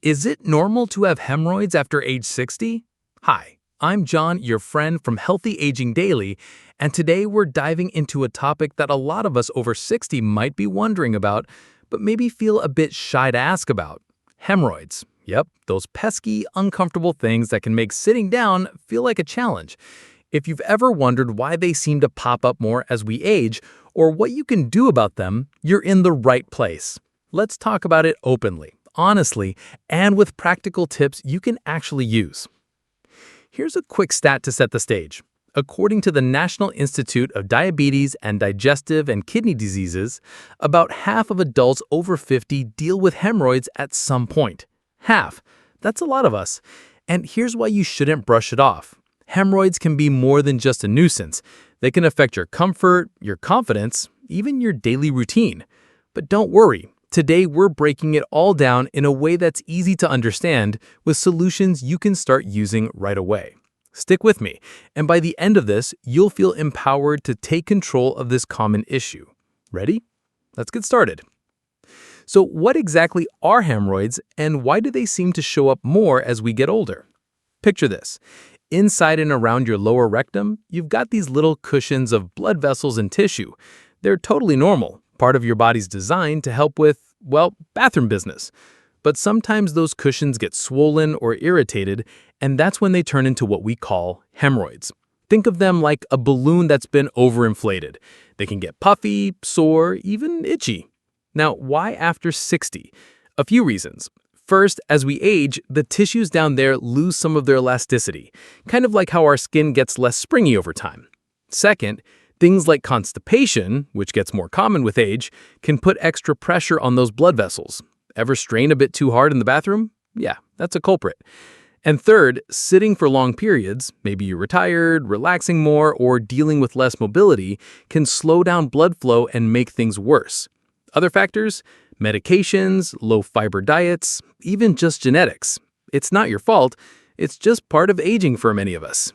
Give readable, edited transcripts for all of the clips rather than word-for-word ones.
Is it normal to have hemorrhoids after age 60? Hi, I'm John, your friend from Healthy Aging Daily, and today we're diving into a topic that a lot of us over 60 might be wondering about, but maybe feel a bit shy to ask about. Hemorrhoids. Yep, those pesky, uncomfortable things that can make sitting down feel like a challenge. If you've ever wondered why they seem to pop up more as we age, or what you can do about them, you're in the right place. Let's talk about it openly, honestly, and with practical tips you can actually use. Here's a quick stat to set the stage. According to the National Institute of Diabetes and Digestive and Kidney Diseases, about half of adults over 50 deal with hemorrhoids at some point. Half. That's a lot of us. And here's why you shouldn't brush it off. Hemorrhoids can be more than just a nuisance. They can affect your comfort, your confidence, even your daily routine. But don't worry. Today, we're breaking it all down in a way that's easy to understand with solutions you can start using right away. Stick with me, and by the end of this, you'll feel empowered to take control of this common issue. Ready? Let's get started. So what exactly are hemorrhoids, and why do they seem to show up more as we get older? Picture this. Inside and around your lower rectum, you've got these little cushions of blood vessels and tissue. They're totally normal, part of your body's design to help with, well, bathroom business. But sometimes those cushions get swollen or irritated, and that's when they turn into what we call hemorrhoids. Think of them like a balloon that's been overinflated. They can get puffy, sore, even itchy. Now, why after 60? A few reasons. First, as we age, the tissues down there lose some of their elasticity, kind of like how our skin gets less springy over time. Second, things like constipation, which gets more common with age, can put extra pressure on those blood vessels. Ever strain a bit too hard in the bathroom? Yeah, that's a culprit. And third, sitting for long periods, maybe you're retired, relaxing more, or dealing with less mobility, can slow down blood flow and make things worse. Other factors? Medications, low-fiber diets, even just genetics. It's not your fault, it's just part of aging for many of us.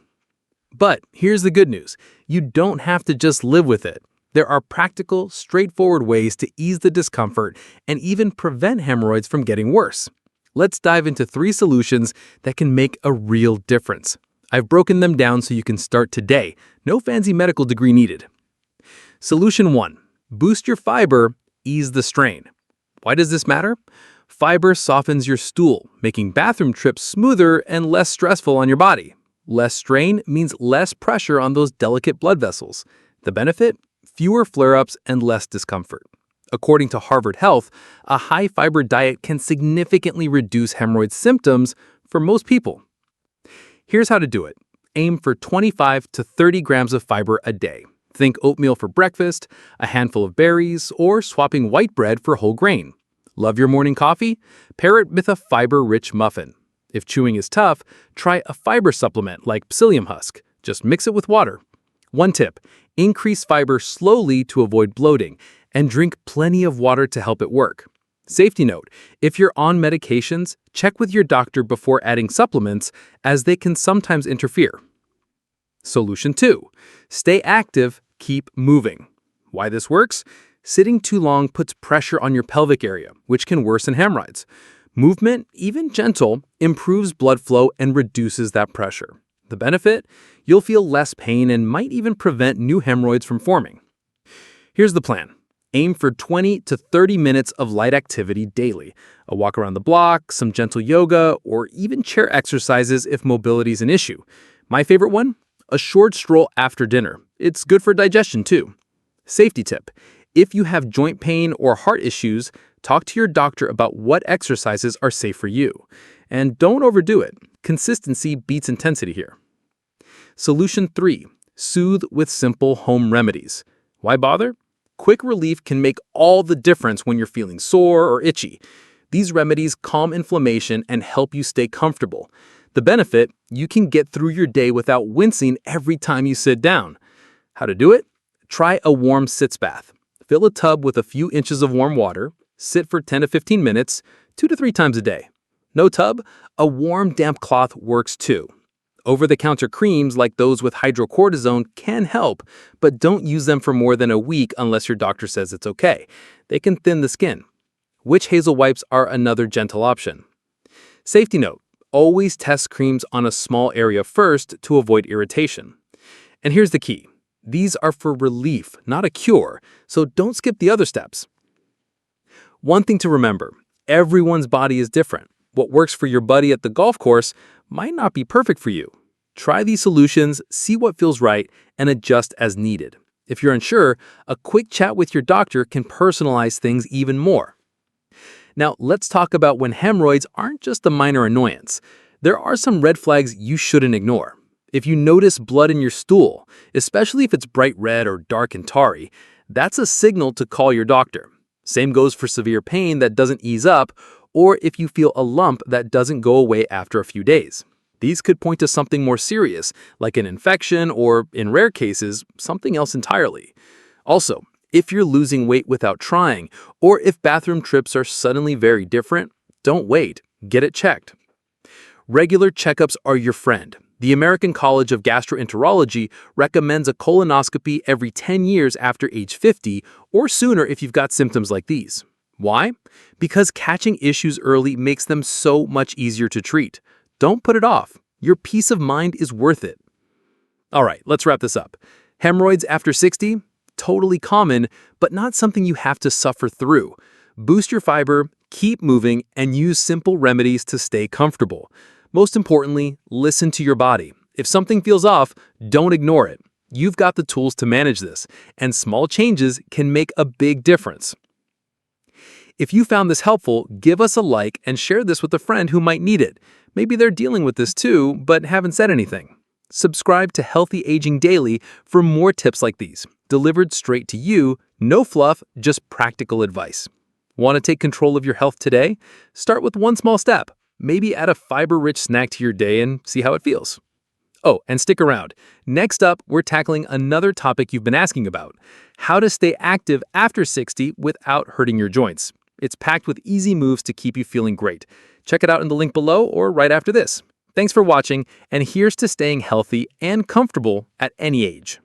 But here's the good news. You don't have to just live with it. There are practical, straightforward ways to ease the discomfort and even prevent hemorrhoids from getting worse. Let's dive into 3 solutions that can make a real difference. I've broken them down so you can start today. No fancy medical degree needed. Solution 1. Boost your fiber, ease the strain. Why does this matter? Fiber softens your stool, making bathroom trips smoother and less stressful on your body. Less strain means less pressure on those delicate blood vessels. The benefit? Fewer flare-ups and less discomfort. According to Harvard Health, a high-fiber diet can significantly reduce hemorrhoid symptoms for most people. Here's how to do it. Aim for 25 to 30 grams of fiber a day. Think oatmeal for breakfast, a handful of berries, or swapping white bread for whole grain. Love your morning coffee? Pair it with a fiber-rich muffin. If chewing is tough, try a fiber supplement like psyllium husk. Just mix it with water. One tip, increase fiber slowly to avoid bloating, and drink plenty of water to help it work. Safety note, if you're on medications, check with your doctor before adding supplements, as they can sometimes interfere. Solution 2, stay active, keep moving. Why this works? Sitting too long puts pressure on your pelvic area, which can worsen hemorrhoids. Movement, even gentle, improves blood flow and reduces that pressure. The benefit? You'll feel less pain and might even prevent new hemorrhoids from forming. Here's the plan. Aim for 20 to 30 minutes of light activity daily. A walk around the block, some gentle yoga, or even chair exercises if mobility is an issue. My favorite one? A short stroll after dinner. It's good for digestion too. Safety tip. If you have joint pain or heart issues, talk to your doctor about what exercises are safe for you. And don't overdo it. Consistency beats intensity here. Solution 3. Soothe with simple home remedies. Why bother? Quick relief can make all the difference when you're feeling sore or itchy. These remedies calm inflammation and help you stay comfortable. The benefit? You can get through your day without wincing every time you sit down. How to do it? Try a warm sitz bath. Fill a tub with a few inches of warm water. Sit for 10 to 15 minutes, 2 to 3 times a day. No tub? A warm, damp cloth works too. Over-the-counter creams like those with hydrocortisone can help, but don't use them for more than a week unless your doctor says it's okay. They can thin the skin. Witch hazel wipes are another gentle option. Safety note: always test creams on a small area first to avoid irritation. And here's the key: these are for relief, not a cure, so don't skip the other steps. One thing to remember: everyone's body is different. What works for your buddy at the golf course might not be perfect for you. Try these solutions, see what feels right, and adjust as needed. If you're unsure, a quick chat with your doctor can personalize things even more. Now, let's talk about when hemorrhoids aren't just a minor annoyance. There are some red flags you shouldn't ignore. If you notice blood in your stool, especially if it's bright red or dark and tarry, that's a signal to call your doctor. Same goes for severe pain that doesn't ease up, or if you feel a lump that doesn't go away after a few days. These could point to something more serious, like an infection or, in rare cases, something else entirely. Also, if you're losing weight without trying, or if bathroom trips are suddenly very different, don't wait, get it checked. Regular checkups are your friend. The American College of Gastroenterology recommends a colonoscopy every 10 years after age 50, or sooner if you've got symptoms like these. Why? Because catching issues early makes them so much easier to treat. Don't put it off. Your peace of mind is worth it. All right, let's wrap this up. Hemorrhoids after 60? Totally common, but not something you have to suffer through. Boost your fiber, keep moving, and use simple remedies to stay comfortable. Most importantly, listen to your body. If something feels off, don't ignore it. You've got the tools to manage this, and small changes can make a big difference. If you found this helpful, give us a like and share this with a friend who might need it. Maybe they're dealing with this too, but haven't said anything. Subscribe to Healthy Aging Daily for more tips like these, delivered straight to you, no fluff, just practical advice. Want to take control of your health today? Start with one small step. Maybe add a fiber-rich snack to your day and see how it feels. Oh, and stick around. Next up, we're tackling another topic you've been asking about: how to stay active after 60 without hurting your joints. It's packed with easy moves to keep you feeling great. Check it out in the link below or right after this. Thanks for watching, and here's to staying healthy and comfortable at any age.